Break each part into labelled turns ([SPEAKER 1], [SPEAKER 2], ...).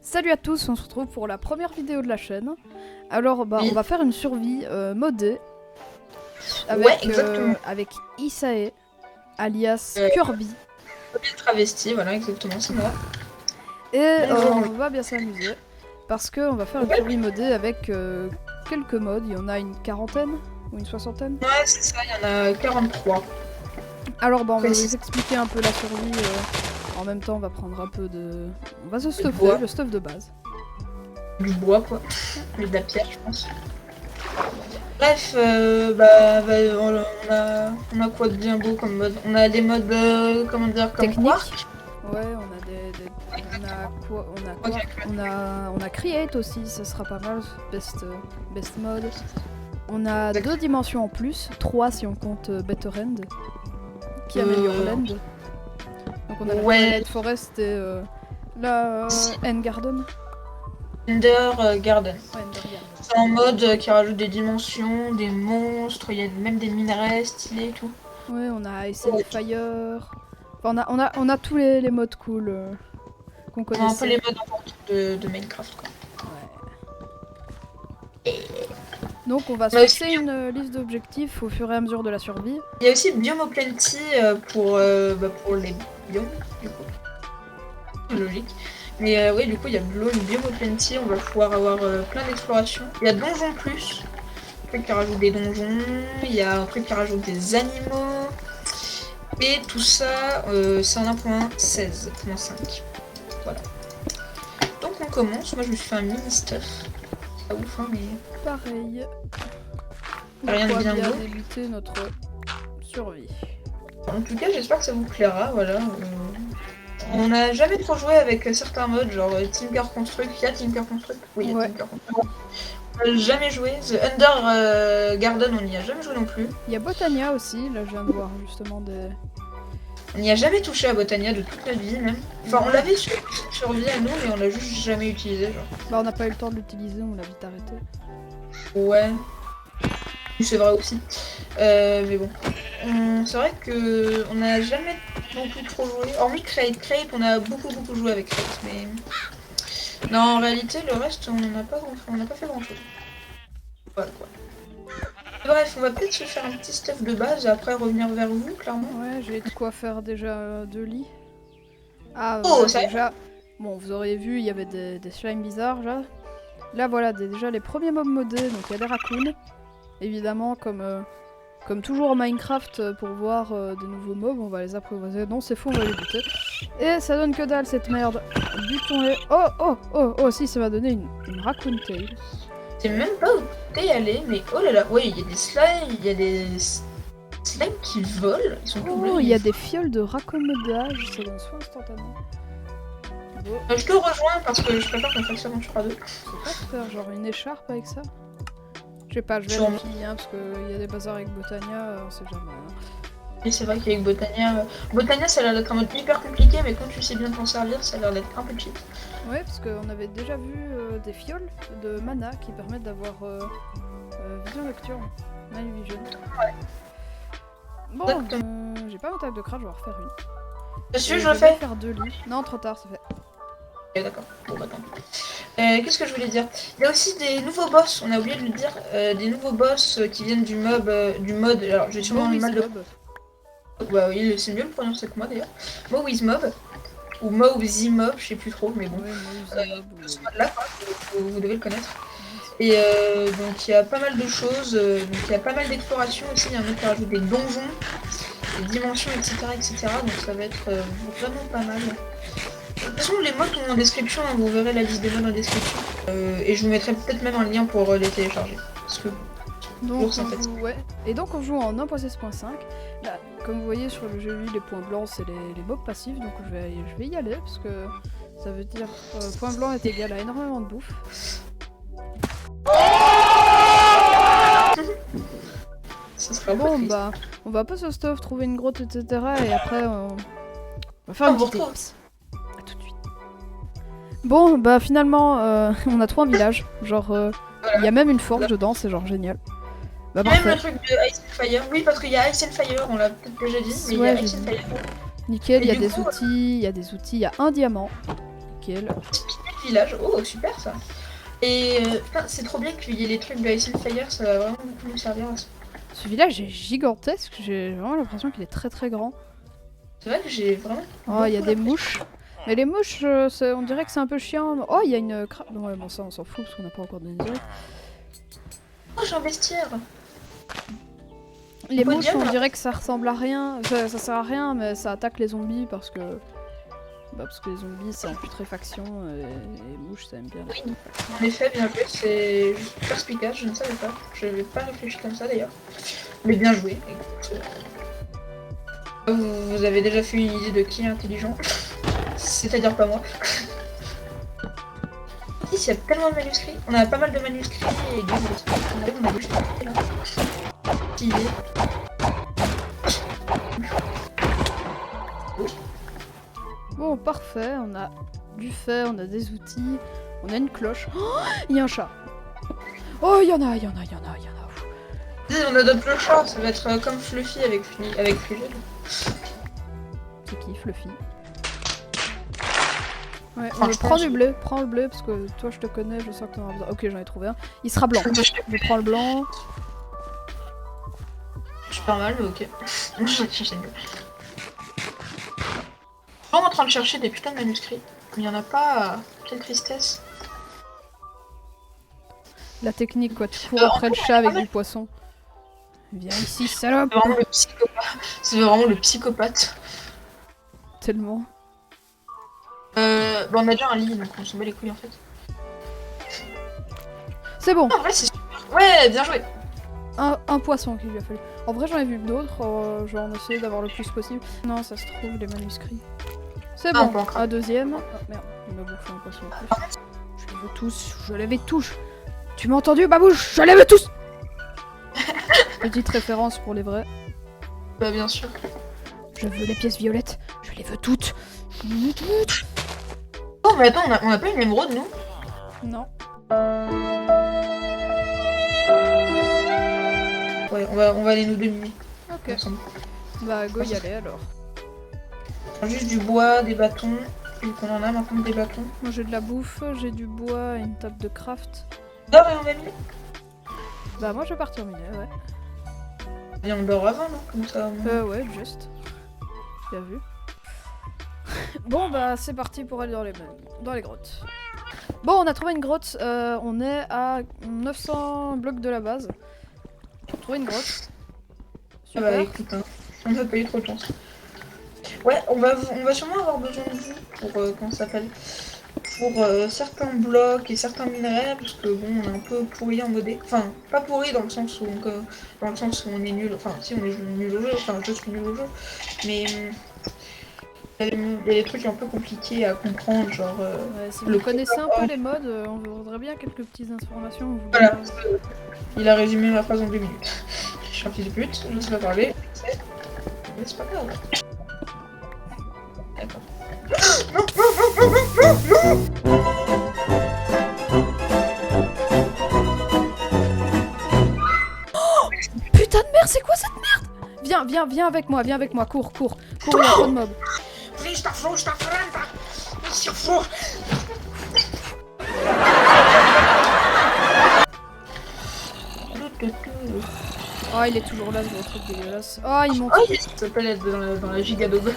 [SPEAKER 1] Salut à tous, on se retrouve pour la première vidéo de la chaîne. Alors on va faire une survie modée avec Isae, alias Kirby.
[SPEAKER 2] Travesti, voilà, exactement, c'est moi.
[SPEAKER 1] Et on va bien s'amuser, parce qu'on va faire une survie modée avec quelques modes. Il y en a une quarantaine ou une soixantaine.
[SPEAKER 2] Ouais, c'est ça, il y en a 43.
[SPEAKER 1] Alors on va vous expliquer un peu la survie. En même temps, on va prendre un peu de... On va se stuffer, le stuff de base.
[SPEAKER 2] Du bois, quoi. Et de la pierre, je pense. Bref, on a quoi de bien beau comme mode? On a des modes, comment dire, comme
[SPEAKER 1] technique.
[SPEAKER 2] Quark.
[SPEAKER 1] Ouais, on a Create aussi, ça sera pas mal, best mode. On a 2 dimensions en plus, 3 si on compte Better End, qui améliore l'end. Donc on a la Forest et la End Garden.
[SPEAKER 2] Ender Garden.
[SPEAKER 1] Ouais, Ender Garden.
[SPEAKER 2] C'est un mode qui rajoute des dimensions, des monstres, il y a même des minerais stylés et tout.
[SPEAKER 1] Ouais, on a Ice and Fire. Enfin, on a tous les modes cool qu'on connaît.
[SPEAKER 2] On a un peu les modes importants de Minecraft, quoi.
[SPEAKER 1] Ouais. Donc on va se fixer une liste d'objectifs au fur et à mesure de la survie.
[SPEAKER 2] Il y a aussi Biome Plenty pour les biomes, du coup. Logique. Mais oui, du coup, il y a Biome Plenty, on va pouvoir avoir plein d'explorations. Il y a Donjon Plus, un truc qui rajoute des donjons, il y a un truc qui rajoute des animaux. Et tout ça, c'est en 1.16.5. Voilà. Donc on commence, moi je me suis fait un mini stuff. Pas ouf, hein, mais...
[SPEAKER 1] Pareil.
[SPEAKER 2] Rien de bien beau.
[SPEAKER 1] Débuter notre survie.
[SPEAKER 2] En tout cas, j'espère que ça vous plaira, voilà. On n'a jamais trop joué avec certains modes, genre Tinker Construct. Il y a Tinker Construct? Oui, il y a Tinker Construct. On n'a jamais joué. The Under Garden, on n'y a jamais joué non plus.
[SPEAKER 1] Il y a Botania aussi, là je viens de voir justement des...
[SPEAKER 2] On n'y a jamais touché à Botania de toute notre vie même. Enfin, on l'avait sur vie à nous, mais on l'a juste jamais utilisé, genre.
[SPEAKER 1] Bah on n'a pas eu le temps de l'utiliser, on l'a vite arrêté. Ouais.
[SPEAKER 2] C'est vrai aussi. Mais bon. C'est vrai que on n'a jamais non plus trop joué. Hormis Create, on a beaucoup joué avec Create, mais... Non, en réalité, le reste, on n'a pas fait grand chose. Voilà quoi. Bref, on va peut-être se faire un petit stuff de base et après revenir vers vous, clairement.
[SPEAKER 1] Ouais, j'ai de quoi faire déjà 2 lits. Ah,
[SPEAKER 2] ça
[SPEAKER 1] déjà... Bon, vous auriez vu, il y avait des slimes bizarres, là. Là, voilà, déjà les premiers mobs modés, donc il y a des raccoons. Évidemment, comme toujours en Minecraft, pour voir des nouveaux mobs, on va les apprivoiser. Non, c'est faux, on va les buter. Et ça donne que dalle, cette merde. Butons-les. Oh, si, ça m'a donné une raccoon tail.
[SPEAKER 2] C'est même pas où t'es allé, mais oh là là, oui, il y a des slimes qui volent, ils sont tout bleus.
[SPEAKER 1] Oh, il y a des fioles de raccommodage, ça donne soin instantanément.
[SPEAKER 2] Bon. Je te rejoins parce que je préfère qu'on fasse ça sur 3-2.
[SPEAKER 1] C'est pas faire genre une écharpe avec ça? Je sais pas, je vérifie, hein, parce qu'il y a des bazars avec Botania, on sait jamais. Hein.
[SPEAKER 2] Et c'est vrai qu'avec Botania, ça a l'air d'être un mode hyper compliqué, mais quand tu sais bien t'en servir, ça a l'air d'être un peu cheap.
[SPEAKER 1] Ouais, parce qu'on avait déjà vu des fioles de mana qui permettent d'avoir vision nocturne, night vision.
[SPEAKER 2] Ouais.
[SPEAKER 1] Bon, j'ai pas mon table de crash, je vais en refaire une.
[SPEAKER 2] Monsieur, je le fais.
[SPEAKER 1] Faire 2 lits. Non, trop tard, c'est fait.
[SPEAKER 2] Ok, d'accord. Bon, bah tant. Qu'est-ce que je voulais dire? Il y a aussi des nouveaux boss, on a oublié de le dire, des nouveaux boss qui viennent du mode. Alors, j'ai sûrement du mal de. Bah oui, c'est mieux le prononcer que moi d'ailleurs. Mowizmob. Ou Mowzimob, je sais plus trop, mais bon. Ce mode-là, vous devez le connaître. Et donc il y a pas mal de choses, donc il y a pas mal d'exploration aussi, il y a un mec qui rajoute des donjons, des dimensions, etc. Donc ça va être vraiment pas mal. De toute façon, les modes sont en description, hein, vous verrez la liste des modes en description. Et je vous mettrai peut-être même un lien pour les télécharger. Parce que
[SPEAKER 1] donc, ouais. Et donc on joue en 1.16.5. Là, comme vous voyez sur le jeu, les points blancs c'est les mobs passifs, donc je vais y aller parce que ça veut dire point blanc est égal à énormément de bouffe.
[SPEAKER 2] Ça sera
[SPEAKER 1] bon bah on va pas se stuff, trouver une grotte, etc. Et après on va faire une petite tips. A tout de suite. Bon bah finalement on a trouvé un village, genre il y a même une forge dedans, c'est genre génial. Bah
[SPEAKER 2] Même
[SPEAKER 1] parfait.
[SPEAKER 2] le truc de Ice and Fire. Oui, parce qu'il y a Ice and Fire, on l'a peut-être déjà dit, mais
[SPEAKER 1] Ouais,
[SPEAKER 2] il y a
[SPEAKER 1] j'ai
[SPEAKER 2] Ice and
[SPEAKER 1] dit.
[SPEAKER 2] Fire.
[SPEAKER 1] Nickel, il y
[SPEAKER 2] Et
[SPEAKER 1] a
[SPEAKER 2] du
[SPEAKER 1] des
[SPEAKER 2] coup,
[SPEAKER 1] outils, il y a des outils, il y a un diamant. Nickel.
[SPEAKER 2] le village, oh super ça. Et putain, c'est trop bien qu'il y ait les trucs de Ice and Fire, ça va vraiment beaucoup nous servir à ça.
[SPEAKER 1] Ce village est gigantesque, j'ai vraiment l'impression qu'il est très très grand.
[SPEAKER 2] C'est vrai que j'ai vraiment.
[SPEAKER 1] Oh, il y a
[SPEAKER 2] beaucoup
[SPEAKER 1] des
[SPEAKER 2] l'impression.
[SPEAKER 1] mouches. Mais les mouches, on dirait que c'est un peu chiant. Oh, il y a une ouais, bon, ça on s'en fout parce qu'on n'a pas encore de netherite.
[SPEAKER 2] Oh, j'ai un bestiaire.
[SPEAKER 1] Les
[SPEAKER 2] Podium,
[SPEAKER 1] mouches, on
[SPEAKER 2] alors.
[SPEAKER 1] dirait que ça ressemble à rien. Ça sert à rien, mais ça attaque les zombies parce que. Bah, parce que les zombies c'est en putréfaction et les mouches ça aime bien.
[SPEAKER 2] Oui, en effet, bien joué, c'est juste perspicace, je ne savais pas. Je n'avais pas réfléchi comme ça d'ailleurs. Mais bien joué. Écoute, vous avez déjà fait une idée de qui est intelligent. C'est-à-dire pas moi. Ici, il y a tellement de manuscrits. On a pas mal de manuscrits et de on a juste là. Qui est.
[SPEAKER 1] Bon, parfait, on a du fer, on a des outils, on a une cloche. Oh, il y a un chat. Oh, il y en a.
[SPEAKER 2] On adopte le chat, ça va être comme Fluffy avec Frigel.
[SPEAKER 1] C'est qui, Fluffy? Ouais,
[SPEAKER 2] Franchement,
[SPEAKER 1] prends du blé, prends le blé parce que toi je te connais, je sens que t'en as besoin. Ok, j'en ai trouvé un. Il sera blanc. Je prends le blanc.
[SPEAKER 2] Je suis pas mal, mais ok. Je suis mieux. Je suis en train de chercher des putains de manuscrits. Il y en a pas. Quelle tristesse.
[SPEAKER 1] La technique quoi, tu cours après le chat avec du poisson. Viens ici, salope!
[SPEAKER 2] C'est vraiment le psychopathe. C'est vraiment le psychopathe.
[SPEAKER 1] Tellement.
[SPEAKER 2] Bon, on a déjà un lit, donc on se bat les couilles en fait.
[SPEAKER 1] C'est bon,
[SPEAKER 2] En vrai, c'est super. Ouais, bien joué.
[SPEAKER 1] un poisson qu'il lui a fallu. En vrai, j'en ai vu d'autres, je vais en essayer d'avoir le plus possible. Non, ça se trouve, les manuscrits. C'est
[SPEAKER 2] Ah,
[SPEAKER 1] bon,
[SPEAKER 2] pas encore.
[SPEAKER 1] un deuxième. Ah merde, il m'a bouffé un poisson en plus. Je les veux tous, je les veux tous. Tu m'as entendu, babouche? Je les veux tous! Petite référence pour les vrais.
[SPEAKER 2] Bah, bien sûr.
[SPEAKER 1] Je veux les pièces violettes, je les veux toutes. Je les veux toutes.
[SPEAKER 2] Oh, mais attends, on a pas une émeraude, nous?
[SPEAKER 1] Non.
[SPEAKER 2] Ouais, on va aller nous demi.
[SPEAKER 1] Ok.
[SPEAKER 2] Ensemble.
[SPEAKER 1] Bah, go y aller alors.
[SPEAKER 2] Juste du bois, des bâtons. Vu qu'on en a maintenant des bâtons.
[SPEAKER 1] Moi j'ai de la bouffe, j'ai du bois et une table de craft.
[SPEAKER 2] Dors et on va mis.
[SPEAKER 1] Bah, moi je vais partir miner, ouais.
[SPEAKER 2] Et on dort avant, non? Comme ça.
[SPEAKER 1] Ouais, juste. Bien vu. Bon, bah, c'est parti pour aller dans les grottes. Bon, on a trouvé une grotte. On est à 900 blocs de la base. On a trouvé une grotte.
[SPEAKER 2] Ah bah
[SPEAKER 1] Super.
[SPEAKER 2] écoute, hein, on n'a pas eu trop de chance. Ouais, on va sûrement avoir besoin de vous pour, comment ça s'appelle? Pour certains blocs et certains minerais, parce que bon, on est un peu pourri en modé. Enfin, pas pourri dans le sens où on est nul. Enfin, si on est nul au jeu, enfin je suis nul au jeu. Mais il y a des trucs un peu compliqués à comprendre, genre.
[SPEAKER 1] Ouais, si
[SPEAKER 2] le
[SPEAKER 1] vous connaissez un peu
[SPEAKER 2] programme.
[SPEAKER 1] les modes, on voudrait bien quelques petites informations. Vous
[SPEAKER 2] Voilà,
[SPEAKER 1] voulez-
[SPEAKER 2] il a résumé ma phrase en 2 minutes. Je suis un fils de pute, je ne sais pas parler, mais c'est pas grave. D'accord.
[SPEAKER 1] Putain de merde, c'est quoi cette merde? Viens avec moi, cours, il y a trop de mobs. Oh, il est toujours là, ce gros truc dégueulasse. Oh, il monte.
[SPEAKER 2] Oh, il s'appelle être dans la gigadobe.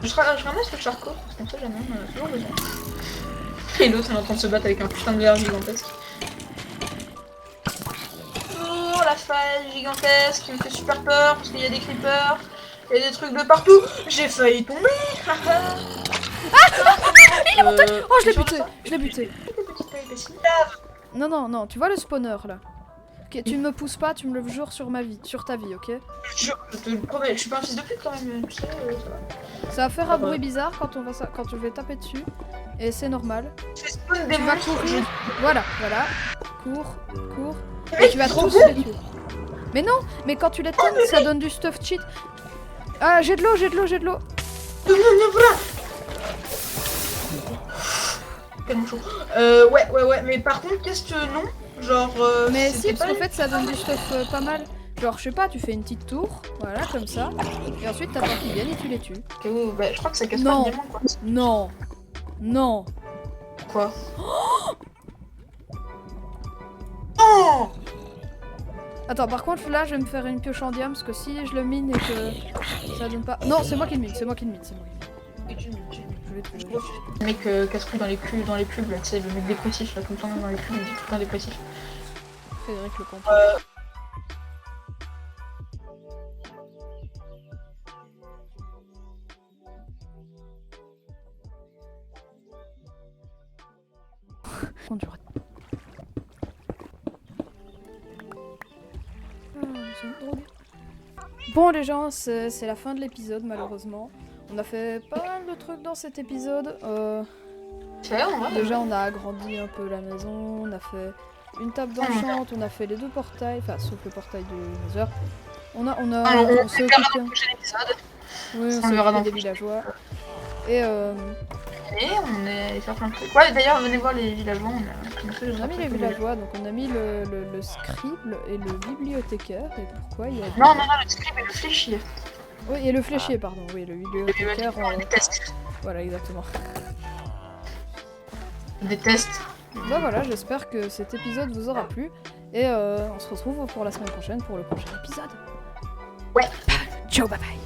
[SPEAKER 2] Je ramasse le charcot, parce qu'on sait jamais, on en a toujours besoin. Et l'autre est en train de se battre avec un putain de verre gigantesque. Oh, la faille gigantesque qui me fait super peur, parce qu'il y a des creepers, il y a des trucs de partout. J'ai failli tomber.
[SPEAKER 1] Il est monté. Oh, je l'ai buté.
[SPEAKER 2] Petite péripétie.
[SPEAKER 1] Non, tu vois le spawner là? Ok, tu ne me pousses pas, tu me le jures sur ta vie, ok?
[SPEAKER 2] Je te le promets, je suis pas un fils de pute quand même, tu sais, ça va.
[SPEAKER 1] Ça va faire un bruit bizarre quand je vais taper dessus, et c'est normal.
[SPEAKER 2] C'est spawn des
[SPEAKER 1] Tu vas
[SPEAKER 2] monstres,
[SPEAKER 1] courir. Voilà. Cours.
[SPEAKER 2] Mais
[SPEAKER 1] Et tu vas
[SPEAKER 2] trop
[SPEAKER 1] tous
[SPEAKER 2] bon.
[SPEAKER 1] les tuer. Mais non, mais quand tu les tonnes, ça donne du stuff cheat. Ah, j'ai de l'eau.
[SPEAKER 2] Voilà. Tellement chaud. Ouais, mais par contre, qu'est-ce que non? Genre.
[SPEAKER 1] Mais si,
[SPEAKER 2] c'était
[SPEAKER 1] parce
[SPEAKER 2] pas
[SPEAKER 1] qu'en fait, ça donne du stuff pas mal. Genre, je sais pas, tu fais une petite tour, voilà, comme ça. Et ensuite, t'as peur qu'ils viennent et tu les tues.
[SPEAKER 2] Ok, ouais, bah, je crois que ça casse
[SPEAKER 1] Non.
[SPEAKER 2] pas le diamant, quoi.
[SPEAKER 1] Non. Non.
[SPEAKER 2] Quoi? Oh.
[SPEAKER 1] Attends, par contre, là, je vais me faire une pioche en diamant, parce que si je le mine et que ça donne pas... Non, c'est moi qui le mine, c'est moi qui le mine, c'est moi qui le mine. Je vais trouver.
[SPEAKER 2] Le mec casse-couille dans les pubs, là, tu sais, le mec dépressif, là, tout le temps dans les pubs, il dit tout le temps dépressif.
[SPEAKER 1] Frédéric le Camp. Bon les gens, c'est la fin de l'épisode malheureusement. On a fait pas mal de trucs dans cet épisode. Déjà on a agrandi un peu la maison, on a fait une table d'enchant, on a fait les 2 portails, enfin sauf le portail de Nether. On s'est occupé. Oui, on s'est occupé des villageois. Et
[SPEAKER 2] on est allé faire plein de trucs. Ouais, d'ailleurs, venez voir les villageois.
[SPEAKER 1] on a mis les villageois, donc on a mis le scribe et le bibliothécaire. Et pourquoi il y a...
[SPEAKER 2] Non, le scribe et le fléchier.
[SPEAKER 1] Oui, et le fléchier, pardon. Oui, le bibliothécaire.
[SPEAKER 2] On déteste.
[SPEAKER 1] Voilà, exactement.
[SPEAKER 2] On déteste.
[SPEAKER 1] Bah voilà, j'espère que cet épisode vous aura plu. Et on se retrouve pour la semaine prochaine pour le prochain épisode.
[SPEAKER 2] Ouais.
[SPEAKER 1] Ciao, bye bye.